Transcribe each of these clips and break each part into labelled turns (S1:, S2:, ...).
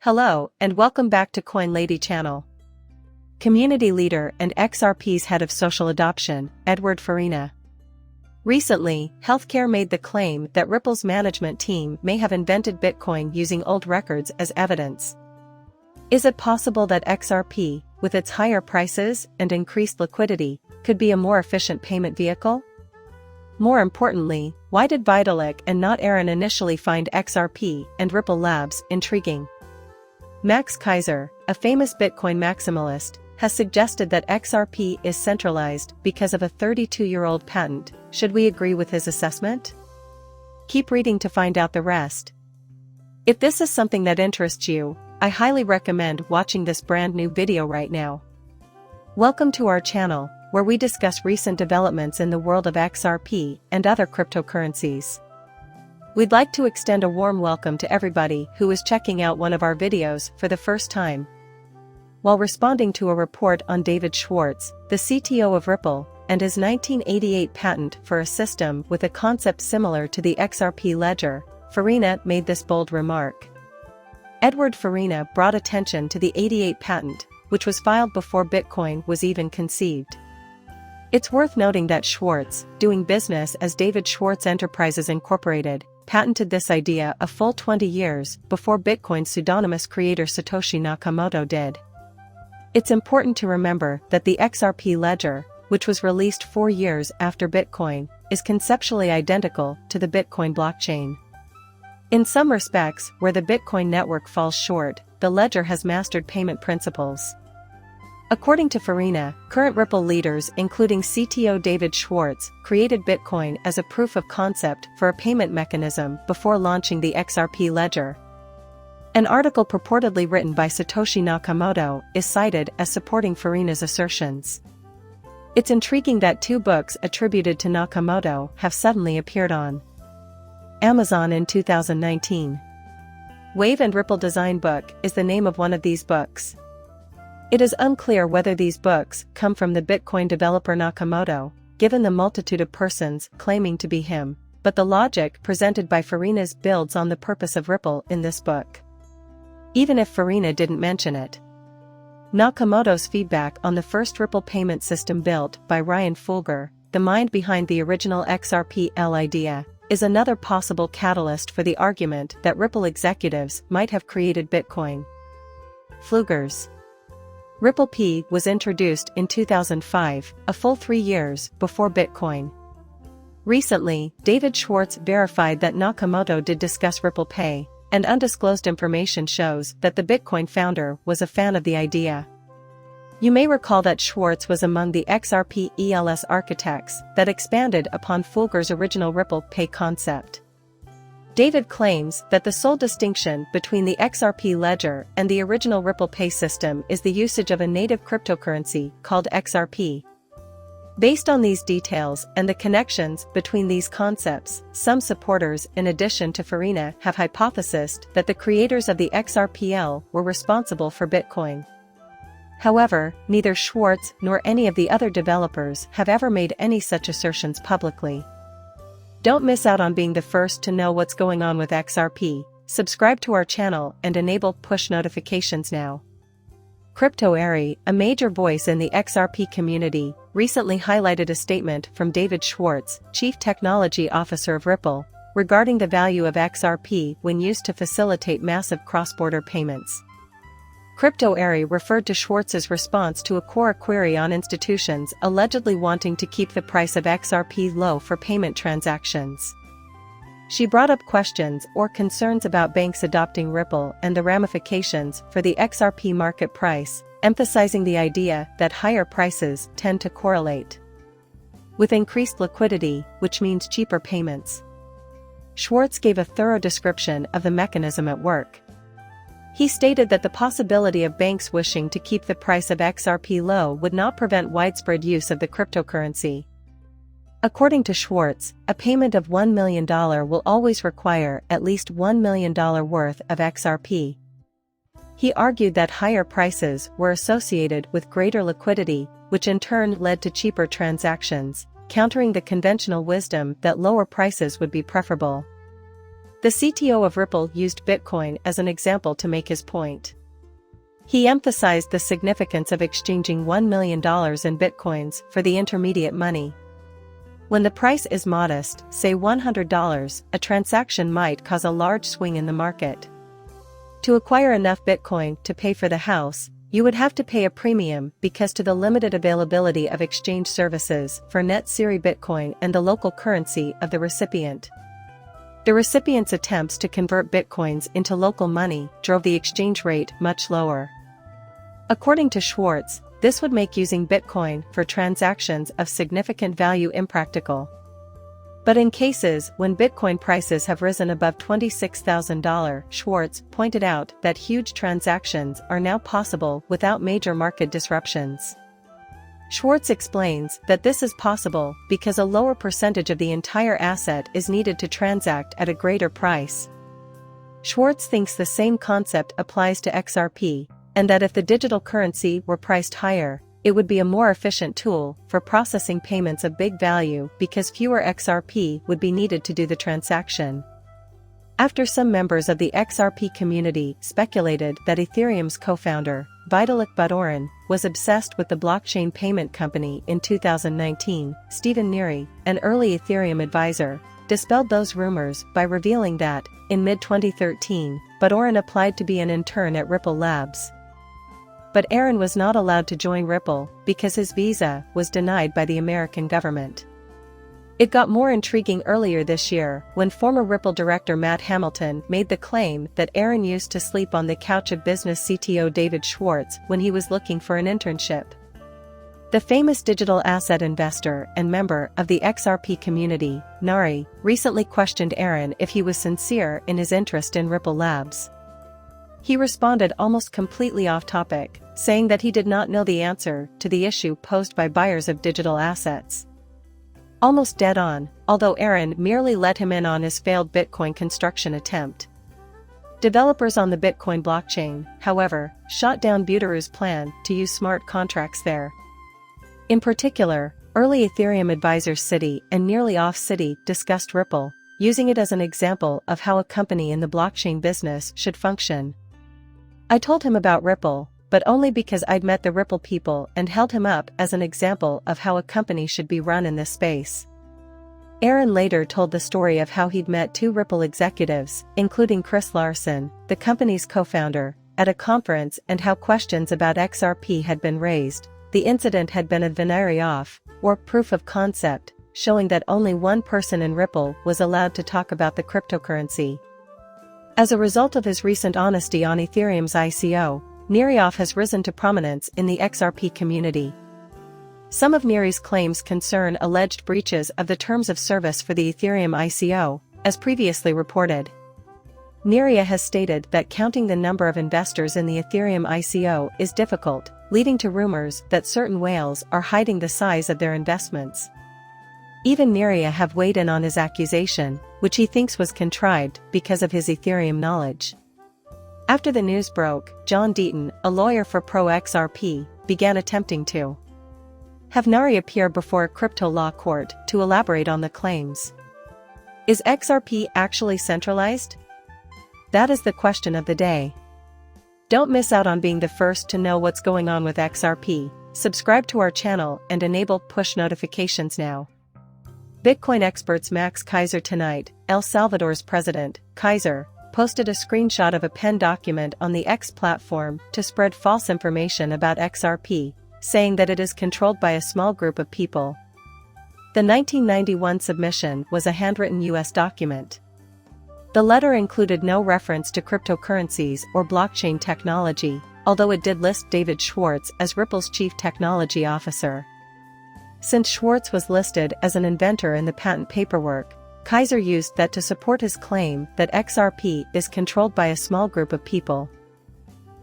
S1: Hello, and welcome back to Coin Lady channel. Community leader and XRP's head of social adoption, Edward Farina. Recently, Healthcare made the claim that Ripple's management team may have invented Bitcoin using old records as evidence. Is it possible that XRP, with its higher prices and increased liquidity, could be a more efficient payment vehicle? More importantly, why did Vitalik and not Aaron initially find XRP and Ripple Labs intriguing? Max Keiser, a famous Bitcoin maximalist, has suggested that XRP is centralized because of a 32-year-old patent. Should we agree with his assessment? Keep reading to find out the rest. If this is something that interests you, I highly recommend watching this brand new video right now. Welcome to our channel, where we discuss recent developments in the world of XRP and other cryptocurrencies. We'd like to extend a warm welcome to everybody who is checking out one of our videos for the first time. While responding to a report on David Schwartz, the CTO of Ripple, and his 1988 patent for a system with a concept similar to the XRP ledger, Farina made this bold remark. Edward Farina brought attention to the '88 patent, which was filed before Bitcoin was even conceived. It's worth noting that Schwartz, doing business as David Schwartz Enterprises Incorporated, patented this idea a full 20 years before Bitcoin's pseudonymous creator Satoshi Nakamoto did. It's important to remember that the XRP ledger, which was released 4 years after Bitcoin, is conceptually identical to the Bitcoin blockchain. In some respects, where the Bitcoin network falls short, the ledger has mastered payment principles. According to Farina, current Ripple leaders including CTO David Schwartz created Bitcoin as a proof of concept for a payment mechanism before launching the XRP ledger. An article purportedly written by Satoshi Nakamoto is cited as supporting Farina's assertions. It's intriguing that 2 books attributed to Nakamoto have suddenly appeared on Amazon in 2019. Wave and Ripple Design Book is the name of one of these books. It is unclear whether these books come from the Bitcoin developer Nakamoto, given the multitude of persons claiming to be him, but the logic presented by Farina's builds on the purpose of Ripple in this book. Even if Farina didn't mention it. Nakamoto's feedback on the first Ripple payment system built by Ryan Fulger, the mind behind the original XRP-L idea, is another possible catalyst for the argument that Ripple executives might have created Bitcoin. Fulger's Ripple P was introduced in 2005, a full 3 years before Bitcoin. Recently, David Schwartz verified that Nakamoto did discuss Ripple Pay, and undisclosed information shows that the Bitcoin founder was a fan of the idea. You may recall that Schwartz was among the XRP ELS architects that expanded upon Fulger's original Ripple Pay concept. David claims that the sole distinction between the XRP ledger and the original Ripple Pay system is the usage of a native cryptocurrency called XRP. Based on these details and the connections between these concepts, some supporters in addition to Farina have hypothesized that the creators of the XRPL were responsible for Bitcoin. However, neither Schwartz nor any of the other developers have ever made any such assertions publicly. Don't miss out on being the first to know what's going on with XRP. Subscribe to our channel and enable push notifications now. CryptoAry, a major voice in the XRP community, recently highlighted a statement from David Schwartz, Chief Technology Officer of Ripple, regarding the value of XRP when used to facilitate massive cross-border payments. CryptoAry referred to Schwartz's response to a Quora query on institutions allegedly wanting to keep the price of XRP low for payment transactions. She brought up questions or concerns about banks adopting Ripple and the ramifications for the XRP market price, emphasizing the idea that higher prices tend to correlate with increased liquidity, which means cheaper payments. Schwartz gave a thorough description of the mechanism at work. He stated that the possibility of banks wishing to keep the price of XRP low would not prevent widespread use of the cryptocurrency. According to Schwartz, a payment of $1 million will always require at least $1 million worth of XRP. He argued that higher prices were associated with greater liquidity, which in turn led to cheaper transactions, countering the conventional wisdom that lower prices would be preferable. The CTO of Ripple used Bitcoin as an example to make his point. He emphasized the significance of exchanging $1 million in Bitcoins for the intermediate money. When the price is modest, say $100, a transaction might cause a large swing in the market. To acquire enough Bitcoin to pay for the house, you would have to pay a premium because to the limited availability of exchange services for net Siri Bitcoin and the local currency of the recipient. The recipient's attempts to convert Bitcoins into local money drove the exchange rate much lower. According to Schwartz, this would make using Bitcoin for transactions of significant value impractical. But in cases when Bitcoin prices have risen above $26,000, Schwartz pointed out that huge transactions are now possible without major market disruptions. Schwartz explains that this is possible because a lower percentage of the entire asset is needed to transact at a greater price. Schwartz thinks the same concept applies to XRP, and that if the digital currency were priced higher, it would be a more efficient tool for processing payments of big value because fewer XRP would be needed to do the transaction. After some members of the XRP community speculated that Ethereum's co-founder, Vitalik Buterin, was obsessed with the blockchain payment company in 2019, Stephen Neary, an early Ethereum advisor, dispelled those rumors by revealing that, in mid-2013, Buterin applied to be an intern at Ripple Labs. But Aaron was not allowed to join Ripple because his visa was denied by the American government. It got more intriguing earlier this year when former Ripple director Matt Hamilton made the claim that Aaron used to sleep on the couch of business CTO David Schwartz when he was looking for an internship. The famous digital asset investor and member of the XRP community, Neary, recently questioned Aaron if he was sincere in his interest in Ripple Labs. He responded almost completely off topic, saying that he did not know the answer to the issue posed by buyers of digital assets. Almost dead on, although Aaron merely let him in on his failed Bitcoin construction attempt. Developers on the Bitcoin blockchain, however, shot down Buterin's plan to use smart contracts there. In particular, early Ethereum advisors Citi and Nearly Off Citi discussed Ripple, using it as an example of how a company in the blockchain business should function. I told him about Ripple, but only because I'd met the Ripple people and held him up as an example of how a company should be run in this space. Aaron later told the story of how he'd met two Ripple executives, including Chris Larsen, the company's co-founder, at a conference and how questions about XRP had been raised. The incident had been a binary off, or proof of concept, showing that only one person in Ripple was allowed to talk about the cryptocurrency. As a result of his recent honesty on Ethereum's ICO, Neary has risen to prominence in the XRP community. Some of Neary's claims concern alleged breaches of the terms of service for the Ethereum ICO, as previously reported. Neary has stated that counting the number of investors in the Ethereum ICO is difficult, leading to rumors that certain whales are hiding the size of their investments. Even Neary have weighed in on his accusation, which he thinks was contrived because of his Ethereum knowledge. After the news broke, John Deaton, a lawyer for Pro-XRP, began attempting to have Neary appear before a crypto law court to elaborate on the claims. Is XRP actually centralized? That is the question of the day. Don't miss out on being the first to know what's going on with XRP. Subscribe to our channel and enable push notifications now. Bitcoin experts Max Keiser tonight, El Salvador's president, Keiser, posted a screenshot of a pen document on the X platform to spread false information about XRP, saying that it is controlled by a small group of people. The 1991 submission was a handwritten U.S. document. The letter included no reference to cryptocurrencies or blockchain technology, although it did list David Schwartz as Ripple's chief technology officer. Since Schwartz was listed as an inventor in the patent paperwork, Keiser used that to support his claim that XRP is controlled by a small group of people.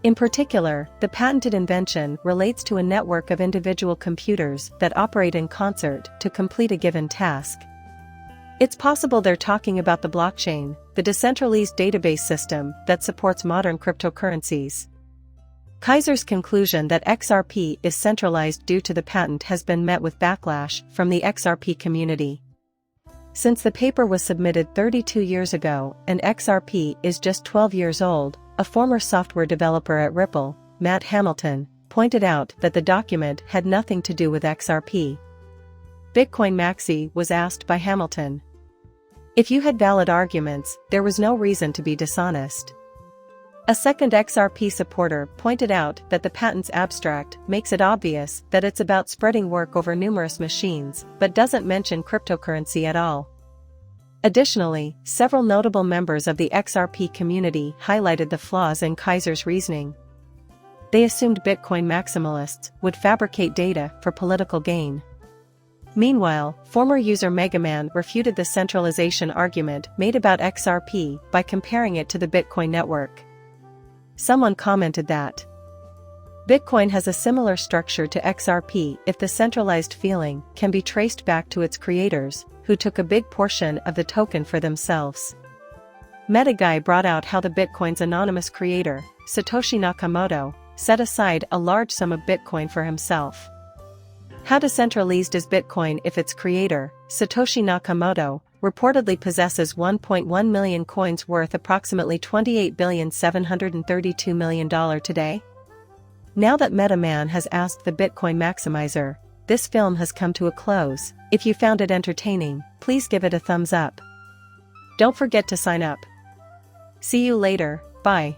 S1: In particular, the patented invention relates to a network of individual computers that operate in concert to complete a given task. It's possible they're talking about the blockchain, the decentralized database system that supports modern cryptocurrencies. Keiser's conclusion that XRP is centralized due to the patent has been met with backlash from the XRP community. Since the paper was submitted 32 years ago and XRP is just 12 years old, a former software developer at Ripple, Matt Hamilton, pointed out that the document had nothing to do with XRP. Bitcoin Maxi was asked by Hamilton, "If you had valid arguments, there was no reason to be dishonest." A second XRP supporter pointed out that the patent's abstract makes it obvious that it's about spreading work over numerous machines, but doesn't mention cryptocurrency at all. Additionally, several notable members of the XRP community highlighted the flaws in Kaiser's reasoning. They assumed Bitcoin maximalists would fabricate data for political gain. Meanwhile, former user Megaman refuted the centralization argument made about XRP by comparing it to the Bitcoin network. Someone commented that Bitcoin has a similar structure to XRP if the centralized feeling can be traced back to its creators, who took a big portion of the token for themselves. MetaGuy brought out how the Bitcoin's anonymous creator, Satoshi Nakamoto, set aside a large sum of Bitcoin for himself. How decentralized is Bitcoin if its creator, Satoshi Nakamoto, reportedly possesses 1.1 million coins worth approximately $28,732 million today? Now that MetaMan has asked the Bitcoin Maximizer, this film has come to a close. If you found it entertaining, please give it a thumbs up. Don't forget to sign up. See you later, bye.